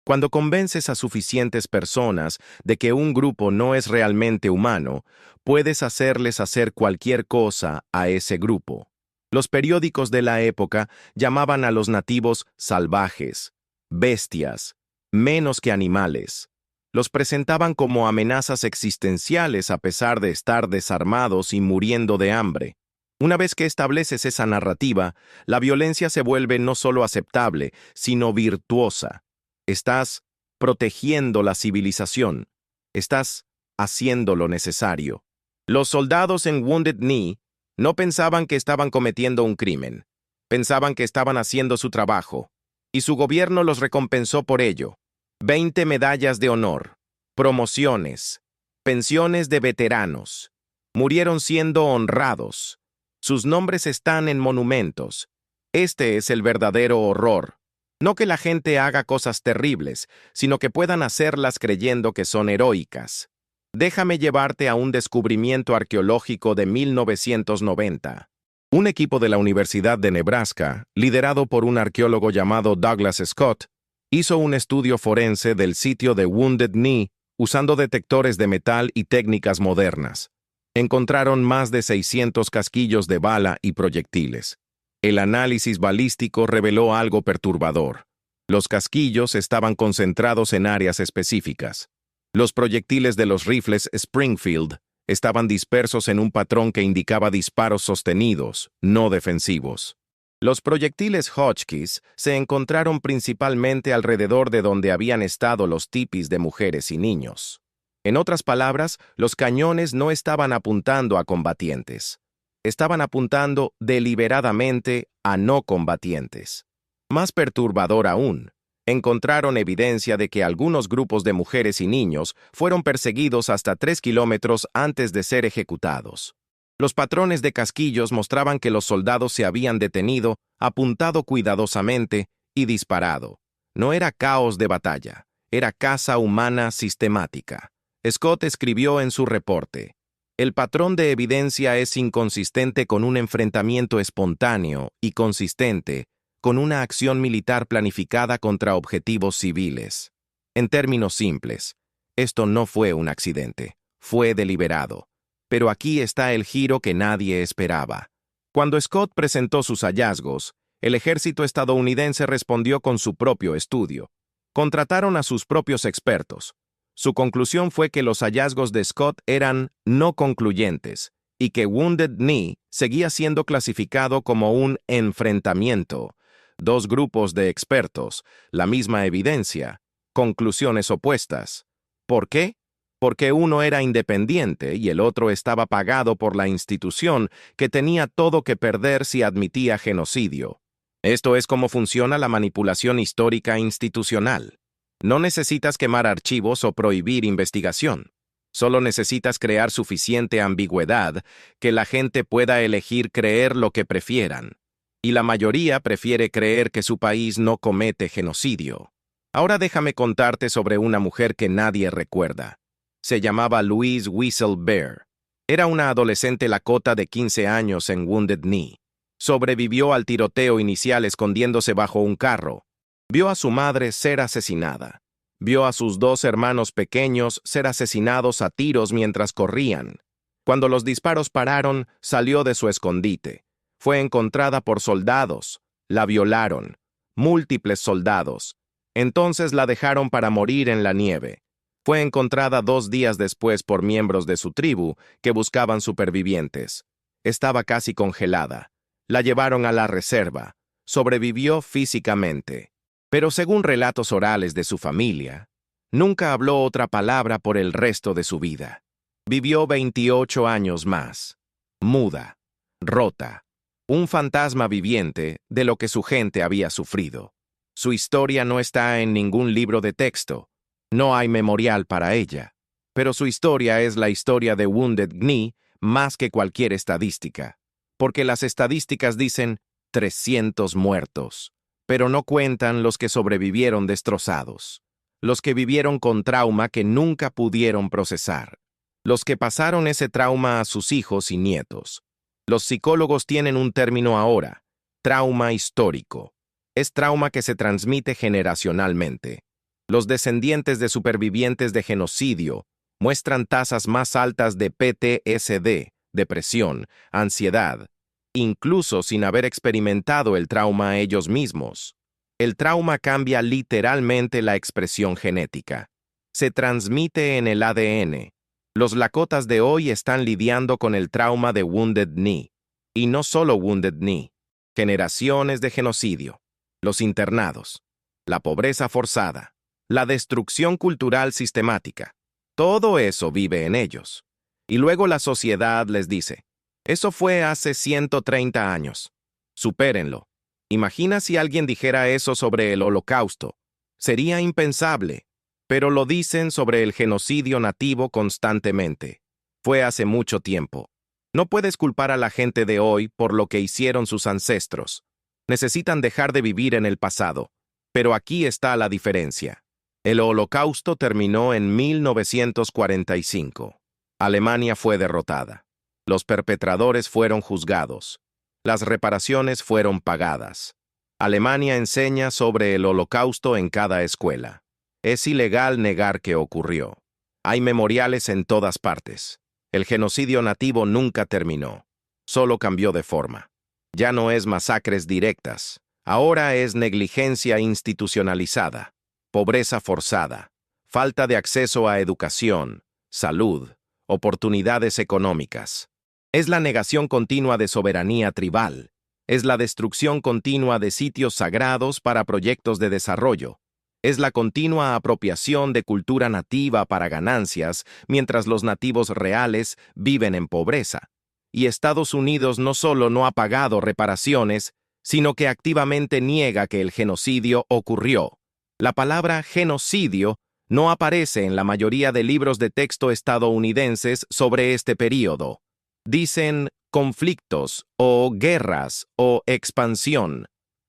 Cuando convences a suficientes personas de que un grupo no es realmente humano, puedes hacerles hacer cualquier cosa a ese grupo. Los periódicos de la época llamaban a los nativos salvajes, bestias, menos que animales. Los presentaban como amenazas existenciales a pesar de estar desarmados y muriendo de hambre. Una vez que estableces esa narrativa, la violencia se vuelve no solo aceptable, sino virtuosa. Estás protegiendo la civilización. Estás haciendo lo necesario. Los soldados en Wounded Knee no pensaban que estaban cometiendo un crimen. Pensaban que estaban haciendo su trabajo. Y su gobierno los recompensó por ello. 20 medallas de honor, promociones, pensiones de veteranos. Murieron siendo honrados. Sus nombres están en monumentos. Este es el verdadero horror. No que la gente haga cosas terribles, sino que puedan hacerlas creyendo que son heroicas. Déjame llevarte a un descubrimiento arqueológico de 1990. Un equipo de la Universidad de Nebraska, liderado por un arqueólogo llamado Douglas Scott, hizo un estudio forense del sitio de Wounded Knee usando detectores de metal y técnicas modernas. Encontraron más de 600 casquillos de bala y proyectiles. El análisis balístico reveló algo perturbador. Los casquillos estaban concentrados en áreas específicas. Los proyectiles de los rifles Springfield estaban dispersos en un patrón que indicaba disparos sostenidos, no defensivos. Los proyectiles Hotchkiss se encontraron principalmente alrededor de donde habían estado los tipis de mujeres y niños. En otras palabras, los cañones no estaban apuntando a combatientes. Estaban apuntando deliberadamente a no combatientes. Más perturbador aún, encontraron evidencia de que algunos grupos de mujeres y niños fueron perseguidos hasta 3 kilómetros antes de ser ejecutados. Los patrones de casquillos mostraban que los soldados se habían detenido, apuntado cuidadosamente y disparado. No era caos de batalla, era caza humana sistemática. Scott escribió en su reporte: el patrón de evidencia es inconsistente con un enfrentamiento espontáneo y consistente con una acción militar planificada contra objetivos civiles. En términos simples, esto no fue un accidente, fue deliberado. Pero aquí está el giro que nadie esperaba. Cuando Scott presentó sus hallazgos, el ejército estadounidense respondió con su propio estudio. Contrataron a sus propios expertos. Su conclusión fue que los hallazgos de Scott eran no concluyentes y que Wounded Knee seguía siendo clasificado como un enfrentamiento. Dos grupos de expertos, la misma evidencia, conclusiones opuestas. ¿Por qué? Porque uno era independiente y el otro estaba pagado por la institución que tenía todo que perder si admitía genocidio. Esto es cómo funciona la manipulación histórica institucional. No necesitas quemar archivos o prohibir investigación. Solo necesitas crear suficiente ambigüedad que la gente pueda elegir creer lo que prefieran. Y la mayoría prefiere creer que su país no comete genocidio. Ahora déjame contarte sobre una mujer que nadie recuerda. Se llamaba Louise Weasel Bear. Era una adolescente lakota de 15 años en Wounded Knee. Sobrevivió al tiroteo inicial escondiéndose bajo un carro. Vio a su madre ser asesinada. Vio a sus 2 hermanos pequeños ser asesinados a tiros mientras corrían. Cuando los disparos pararon, salió de su escondite. Fue encontrada por soldados. La violaron. Múltiples soldados. Entonces la dejaron para morir en la nieve. Fue encontrada 2 días después por miembros de su tribu que buscaban supervivientes. Estaba casi congelada. La llevaron a la reserva. Sobrevivió físicamente. Pero según relatos orales de su familia, nunca habló otra palabra por el resto de su vida. Vivió 28 años más. muda, rota, un fantasma viviente de lo que su gente había sufrido. Su historia no está en ningún libro de texto, no hay memorial para ella, pero su historia es la historia de Wounded Knee más que cualquier estadística, porque las estadísticas dicen 300 muertos, pero no cuentan los que sobrevivieron destrozados, los que vivieron con trauma que nunca pudieron procesar, los que pasaron ese trauma a sus hijos y nietos. Los psicólogos tienen un término ahora, trauma histórico. Es trauma que se transmite generacionalmente. Los descendientes de supervivientes de genocidio muestran tasas más altas de PTSD, depresión, ansiedad, incluso sin haber experimentado el trauma ellos mismos. El trauma cambia literalmente la expresión genética. Se transmite en el ADN. Los Lakotas de hoy están lidiando con el trauma de Wounded Knee. Y no solo Wounded Knee. Generaciones de genocidio. Los internados. La pobreza forzada. La destrucción cultural sistemática. Todo eso vive en ellos. Y luego la sociedad les dice, eso fue hace 130 años. Supérenlo. Imagina si alguien dijera eso sobre el Holocausto. Sería impensable. Pero lo dicen sobre el genocidio nativo constantemente. Fue hace mucho tiempo. No puedes culpar a la gente de hoy por lo que hicieron sus ancestros. Necesitan dejar de vivir en el pasado. Pero aquí está la diferencia. El Holocausto terminó en 1945. Alemania fue derrotada. Los perpetradores fueron juzgados. Las reparaciones fueron pagadas. Alemania enseña sobre el Holocausto en cada escuela. Es ilegal negar que ocurrió. Hay memoriales en todas partes. El genocidio nativo nunca terminó. Solo cambió de forma. Ya no es masacres directas. Ahora es negligencia institucionalizada, pobreza forzada, falta de acceso a educación, salud, oportunidades económicas. Es la negación continua de soberanía tribal. Es la destrucción continua de sitios sagrados para proyectos de desarrollo. Es la continua apropiación de cultura nativa para ganancias, mientras los nativos reales viven en pobreza. Y Estados Unidos no solo no ha pagado reparaciones, sino que activamente niega que el genocidio ocurrió. La palabra genocidio no aparece en la mayoría de libros de texto estadounidenses sobre este período. Dicen conflictos o guerras o expansión.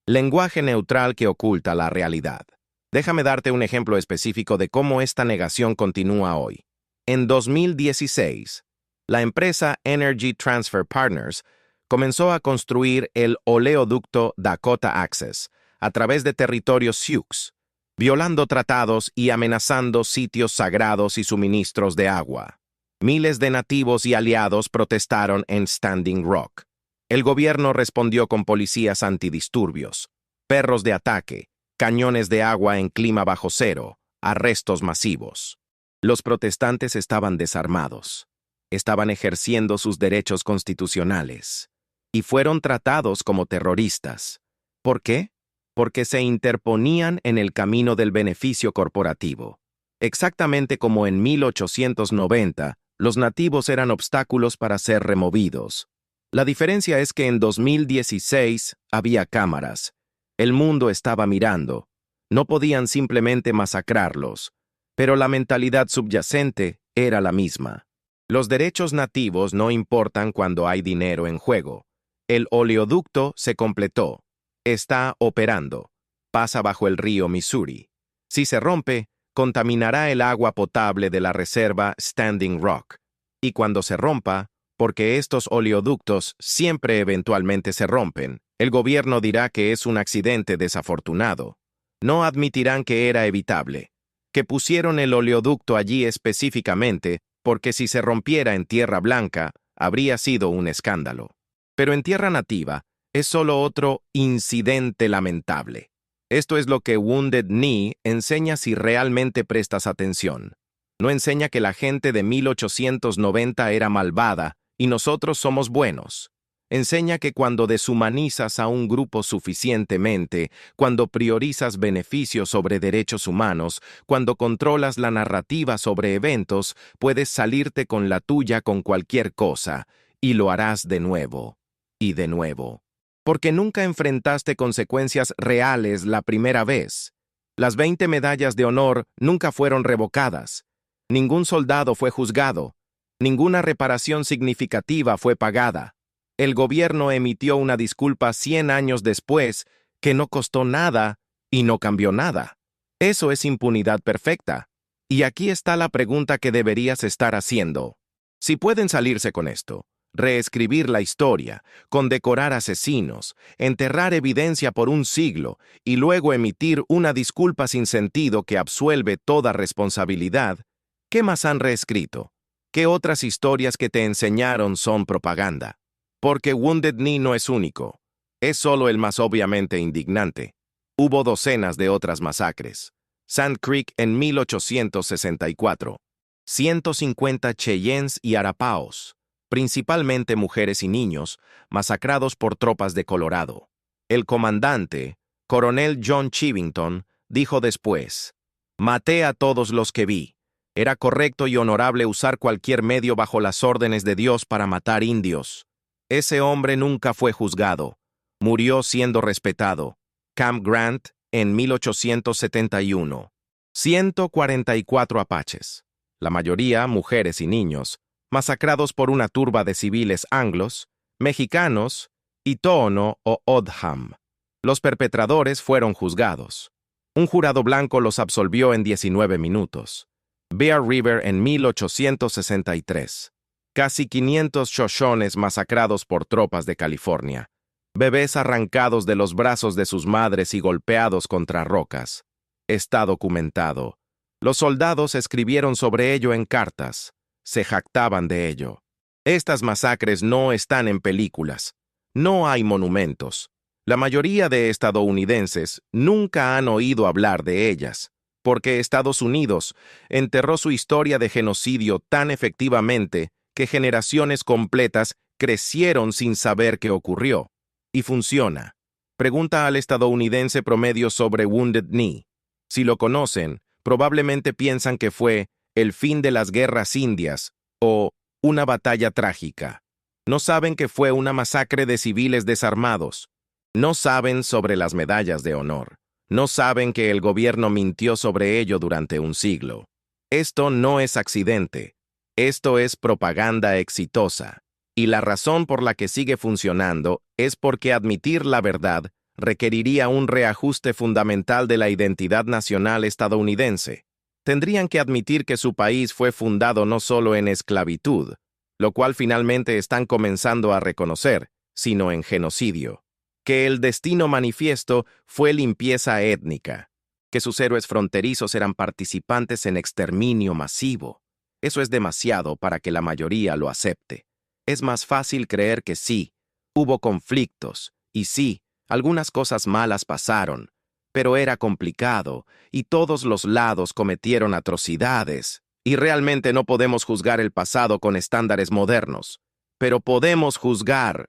Lenguaje neutral que oculta la realidad. Déjame darte un ejemplo específico de cómo esta negación continúa hoy. En 2016, la empresa Energy Transfer Partners comenzó a construir el oleoducto Dakota Access a través de territorios Sioux, violando tratados y amenazando sitios sagrados y suministros de agua. Miles de nativos y aliados protestaron en Standing Rock. El gobierno respondió con policías antidisturbios, perros de ataque, cañones de agua en clima bajo cero, arrestos masivos. Los protestantes estaban desarmados. Estaban ejerciendo sus derechos constitucionales. Y fueron tratados como terroristas. ¿Por qué? Porque se interponían en el camino del beneficio corporativo. Exactamente como en 1890, los nativos eran obstáculos para ser removidos. La diferencia es que en 2016 había cámaras. El mundo estaba mirando. No podían simplemente masacrarlos, pero la mentalidad subyacente era la misma. Los derechos nativos no importan cuando hay dinero en juego. El oleoducto se completó. Está operando. Pasa bajo el río Missouri. Si se rompe, contaminará el agua potable de la reserva Standing Rock. Y cuando se rompa, porque estos oleoductos siempre eventualmente se rompen, el gobierno dirá que es un accidente desafortunado. No admitirán que era evitable, que pusieron el oleoducto allí específicamente porque si se rompiera en tierra blanca, habría sido un escándalo. Pero en tierra nativa, es solo otro incidente lamentable. Esto es lo que Wounded Knee enseña si realmente prestas atención. No enseña que la gente de 1890 era malvada y nosotros somos buenos. Enseña que cuando deshumanizas a un grupo suficientemente, cuando priorizas beneficios sobre derechos humanos, cuando controlas la narrativa sobre eventos, puedes salirte con la tuya con cualquier cosa, y lo harás de nuevo y de nuevo. Porque nunca enfrentaste consecuencias reales la primera vez. Las 20 medallas de honor nunca fueron revocadas. Ningún soldado fue juzgado. Ninguna reparación significativa fue pagada. El gobierno emitió una disculpa 100 años después que no costó nada y no cambió nada. Eso es impunidad perfecta. Y aquí está la pregunta que deberías estar haciendo. Si pueden salirse con esto, reescribir la historia, condecorar asesinos, enterrar evidencia por un siglo y luego emitir una disculpa sin sentido que absuelve toda responsabilidad, ¿qué más han reescrito? ¿Qué otras historias que te enseñaron son propaganda? Porque Wounded Knee no es único. Es solo el más obviamente indignante. Hubo docenas de otras masacres. Sand Creek en 1864. 150 Cheyennes y Arapaos, principalmente mujeres y niños, masacrados por tropas de Colorado. El comandante, coronel John Chivington, dijo después: «Maté a todos los que vi. Era correcto y honorable usar cualquier medio bajo las órdenes de Dios para matar indios. Ese hombre nunca fue juzgado. Murió siendo respetado». Camp Grant, en 1871. 144 apaches, la mayoría mujeres y niños, masacrados por una turba de civiles anglos, mexicanos y Tohono o O'odham. Los perpetradores fueron juzgados. Un jurado blanco los absolvió en 19 minutos. Bear River en 1863. Casi 500 Shoshones masacrados por tropas de California. Bebés arrancados de los brazos de sus madres y golpeados contra rocas. Está documentado. Los soldados escribieron sobre ello en cartas. Se jactaban de ello. Estas masacres no están en películas. No hay monumentos. La mayoría de estadounidenses nunca han oído hablar de ellas, porque Estados Unidos enterró su historia de genocidio tan efectivamente que generaciones completas crecieron sin saber qué ocurrió. Y funciona. Pregunta al estadounidense promedio sobre Wounded Knee. Si lo conocen, probablemente piensan que fue el fin de las guerras indias o una batalla trágica. No saben que fue una masacre de civiles desarmados. No saben sobre las medallas de honor. No saben que el gobierno mintió sobre ello durante un siglo. Esto no es accidente. Esto es propaganda exitosa. Y la razón por la que sigue funcionando es porque admitir la verdad requeriría un reajuste fundamental de la identidad nacional estadounidense. Tendrían que admitir que su país fue fundado no solo en esclavitud, lo cual finalmente están comenzando a reconocer, sino en genocidio. Que el destino manifiesto fue limpieza étnica. Que sus héroes fronterizos eran participantes en exterminio masivo. Eso es demasiado para que la mayoría lo acepte. Es más fácil creer que sí, hubo conflictos, y sí, algunas cosas malas pasaron, pero era complicado, y todos los lados cometieron atrocidades, y realmente no podemos juzgar el pasado con estándares modernos. Pero podemos juzgar,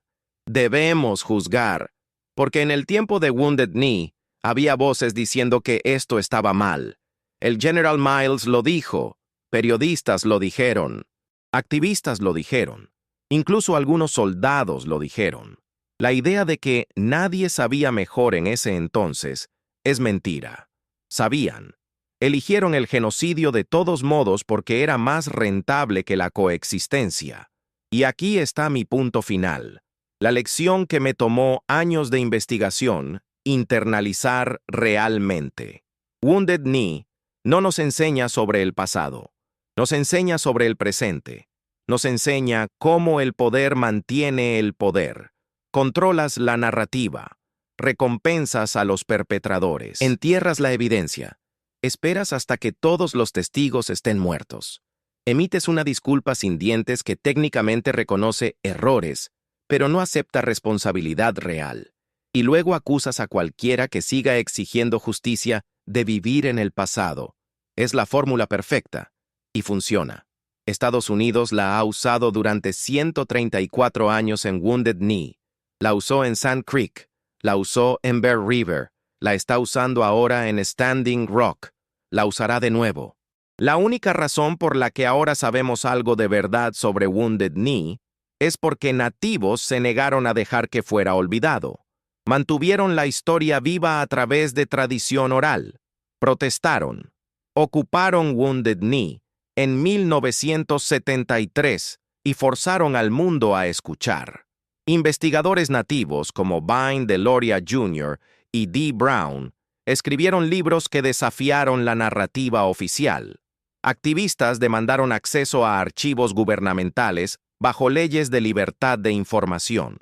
debemos juzgar, porque en el tiempo de Wounded Knee, había voces diciendo que esto estaba mal. El General Miles lo dijo, periodistas lo dijeron, activistas lo dijeron. Incluso algunos soldados lo dijeron. La idea de que nadie sabía mejor en ese entonces es mentira. Sabían. Eligieron el genocidio de todos modos porque era más rentable que la coexistencia. Y aquí está mi punto final. La lección que me tomó años de investigación, internalizar realmente. Wounded Knee no nos enseña sobre el pasado. Nos enseña sobre el presente. Nos enseña cómo el poder mantiene el poder. Controlas la narrativa. Recompensas a los perpetradores. Entierras la evidencia. Esperas hasta que todos los testigos estén muertos. Emites una disculpa sin dientes que técnicamente reconoce errores, pero no acepta responsabilidad real. Y luego acusas a cualquiera que siga exigiendo justicia de vivir en el pasado. Es la fórmula perfecta. Y funciona. Estados Unidos la ha usado durante 134 años en Wounded Knee, la usó en Sand Creek, la usó en Bear River, la está usando ahora en Standing Rock, la usará de nuevo. La única razón por la que ahora sabemos algo de verdad sobre Wounded Knee es porque nativos se negaron a dejar que fuera olvidado. Mantuvieron la historia viva a través de tradición oral. Protestaron. Ocuparon Wounded Knee en 1973 y forzaron al mundo a escuchar. Investigadores nativos como Vine Deloria Jr. y Dee Brown escribieron libros que desafiaron la narrativa oficial. Activistas demandaron acceso a archivos gubernamentales bajo leyes de libertad de información.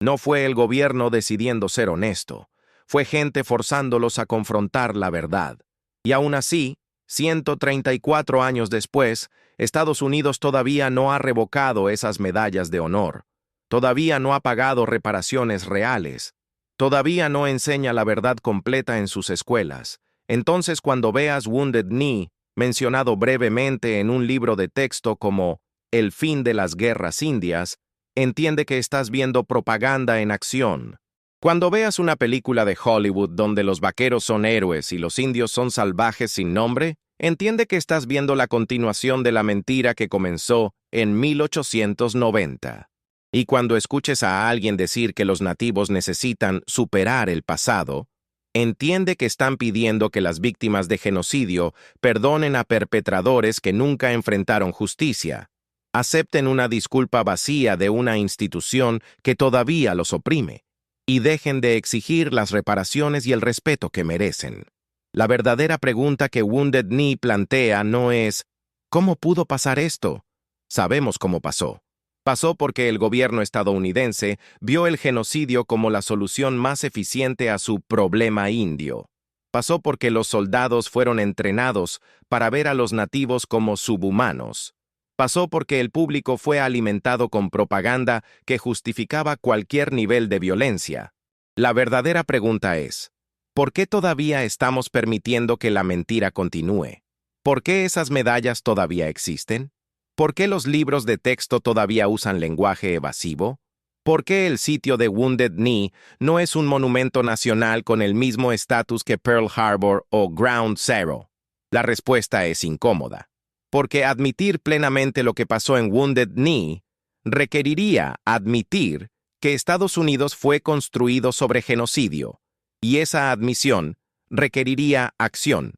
No fue el gobierno decidiendo ser honesto, fue gente forzándolos a confrontar la verdad. Y aún así, 134 años después, Estados Unidos todavía no ha revocado esas medallas de honor. Todavía no ha pagado reparaciones reales. Todavía no enseña la verdad completa en sus escuelas. Entonces, cuando veas Wounded Knee mencionado brevemente en un libro de texto como El fin de las guerras indias, entiende que estás viendo propaganda en acción. Cuando veas una película de Hollywood donde los vaqueros son héroes y los indios son salvajes sin nombre, entiende que estás viendo la continuación de la mentira que comenzó en 1890. Y cuando escuches a alguien decir que los nativos necesitan superar el pasado, entiende que están pidiendo que las víctimas de genocidio perdonen a perpetradores que nunca enfrentaron justicia, acepten una disculpa vacía de una institución que todavía los oprime, y dejen de exigir las reparaciones y el respeto que merecen. La verdadera pregunta que Wounded Knee plantea no es ¿cómo pudo pasar esto? Sabemos cómo pasó. Pasó porque el gobierno estadounidense vio el genocidio como la solución más eficiente a su problema indio. Pasó porque los soldados fueron entrenados para ver a los nativos como subhumanos. Pasó porque el público fue alimentado con propaganda que justificaba cualquier nivel de violencia. La verdadera pregunta es, ¿por qué todavía estamos permitiendo que la mentira continúe? ¿Por qué esas medallas todavía existen? ¿Por qué los libros de texto todavía usan lenguaje evasivo? ¿Por qué el sitio de Wounded Knee no es un monumento nacional con el mismo estatus que Pearl Harbor o Ground Zero? La respuesta es incómoda. Porque admitir plenamente lo que pasó en Wounded Knee requeriría admitir que Estados Unidos fue construido sobre genocidio, y esa admisión requeriría acción,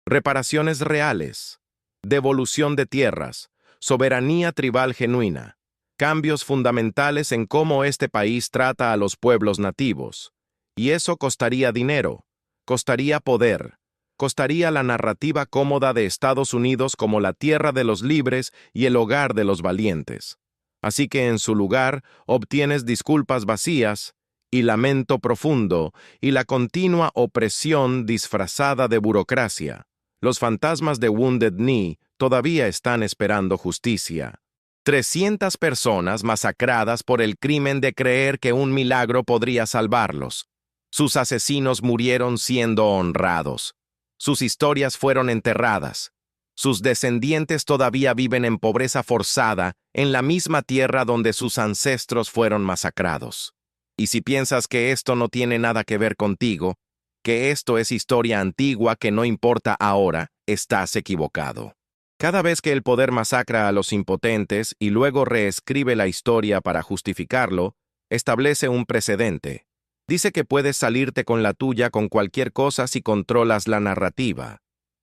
reparaciones reales, devolución de tierras, soberanía tribal genuina, cambios fundamentales en cómo este país trata a los pueblos nativos. Y eso costaría dinero, costaría poder, costaría la narrativa cómoda de Estados Unidos como la tierra de los libres y el hogar de los valientes. Así que en su lugar obtienes disculpas vacías y lamento profundo y la continua opresión disfrazada de burocracia. Los fantasmas de Wounded Knee todavía están esperando justicia. 300 personas masacradas por el crimen de creer que un milagro podría salvarlos. Sus asesinos murieron siendo honrados. Sus historias fueron enterradas. Sus descendientes todavía viven en pobreza forzada en la misma tierra donde sus ancestros fueron masacrados. Y si piensas que esto no tiene nada que ver contigo, que esto es historia antigua que no importa ahora, estás equivocado. Cada vez que el poder masacra a los impotentes y luego reescribe la historia para justificarlo, establece un precedente. Dice que puedes salirte con la tuya con cualquier cosa si controlas la narrativa.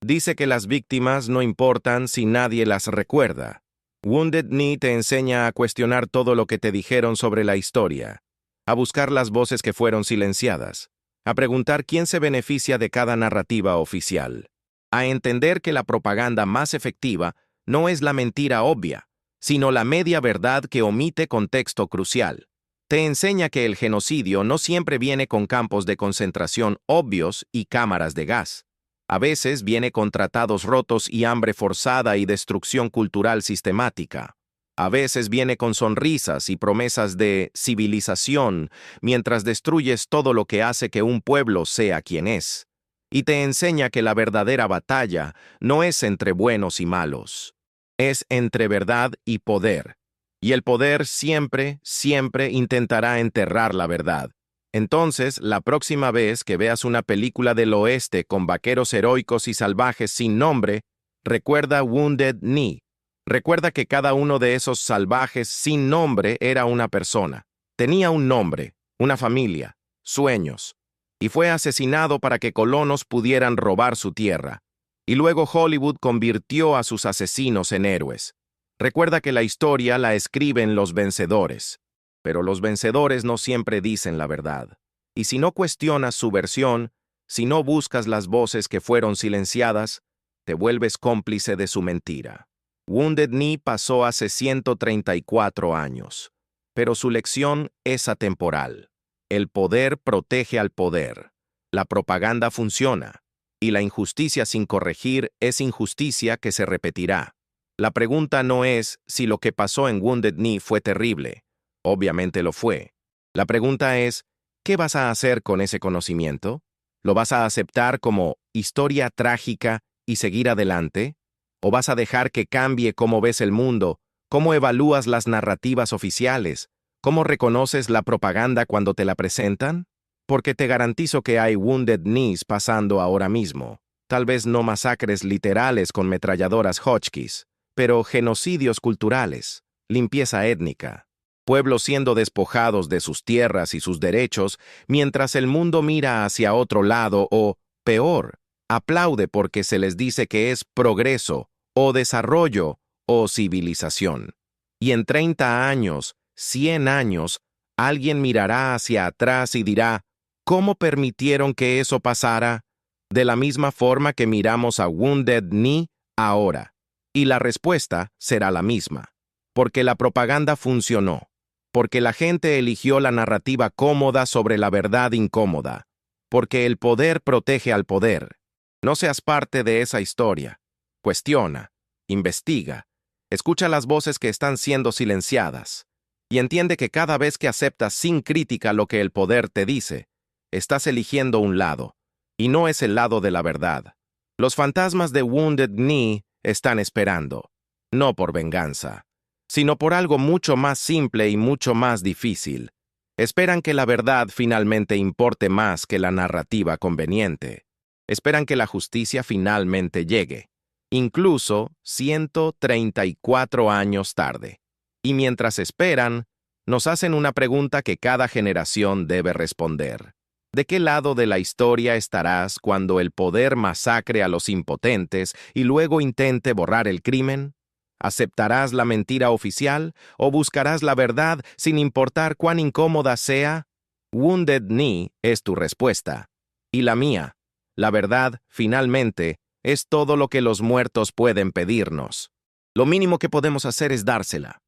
Dice que las víctimas no importan si nadie las recuerda. Wounded Knee te enseña a cuestionar todo lo que te dijeron sobre la historia, a buscar las voces que fueron silenciadas, a preguntar quién se beneficia de cada narrativa oficial, a entender que la propaganda más efectiva no es la mentira obvia, sino la media verdad que omite contexto crucial. Te enseña que el genocidio no siempre viene con campos de concentración obvios y cámaras de gas. A veces viene con tratados rotos y hambre forzada y destrucción cultural sistemática. A veces viene con sonrisas y promesas de civilización mientras destruyes todo lo que hace que un pueblo sea quien es. Y te enseña que la verdadera batalla no es entre buenos y malos, es entre verdad y poder. Y el poder siempre, siempre intentará enterrar la verdad. Entonces, la próxima vez que veas una película del oeste con vaqueros heroicos y salvajes sin nombre, recuerda Wounded Knee. Recuerda que cada uno de esos salvajes sin nombre era una persona. Tenía un nombre, una familia, sueños, y fue asesinado para que colonos pudieran robar su tierra. Y luego Hollywood convirtió a sus asesinos en héroes. Recuerda que la historia la escriben los vencedores, pero los vencedores no siempre dicen la verdad. Y si no cuestionas su versión, si no buscas las voces que fueron silenciadas, te vuelves cómplice de su mentira. Wounded Knee pasó hace 134 años, pero su lección es atemporal. El poder protege al poder. La propaganda funciona, y la injusticia sin corregir es injusticia que se repetirá. La pregunta no es si lo que pasó en Wounded Knee fue terrible. Obviamente lo fue. La pregunta es, ¿qué vas a hacer con ese conocimiento? ¿Lo vas a aceptar como historia trágica y seguir adelante? ¿O vas a dejar que cambie cómo ves el mundo, cómo evalúas las narrativas oficiales, cómo reconoces la propaganda cuando te la presentan? Porque te garantizo que hay Wounded Knees pasando ahora mismo. Tal vez no masacres literales con metralladoras Hotchkiss, pero genocidios culturales, limpieza étnica, pueblos siendo despojados de sus tierras y sus derechos mientras el mundo mira hacia otro lado o, peor, aplaude porque se les dice que es progreso o desarrollo o civilización. Y en 30 años, 100 años, alguien mirará hacia atrás y dirá, ¿cómo permitieron que eso pasara? De la misma forma que miramos a Wounded Knee ahora. Y la respuesta será la misma. Porque la propaganda funcionó. Porque la gente eligió la narrativa cómoda sobre la verdad incómoda. Porque el poder protege al poder. No seas parte de esa historia. Cuestiona, investiga, escucha las voces que están siendo silenciadas y entiende que cada vez que aceptas sin crítica lo que el poder te dice, estás eligiendo un lado, y no es el lado de la verdad. Los fantasmas de Wounded Knee están esperando, no por venganza, sino por algo mucho más simple y mucho más difícil. Esperan que la verdad finalmente importe más que la narrativa conveniente. Esperan que la justicia finalmente llegue, incluso 134 años tarde. Y mientras esperan, nos hacen una pregunta que cada generación debe responder. ¿De qué lado de la historia estarás cuando el poder masacre a los impotentes y luego intente borrar el crimen? ¿Aceptarás la mentira oficial o buscarás la verdad sin importar cuán incómoda sea? Wounded Knee es tu respuesta. Y la mía. La verdad, finalmente, es todo lo que los muertos pueden pedirnos. Lo mínimo que podemos hacer es dársela.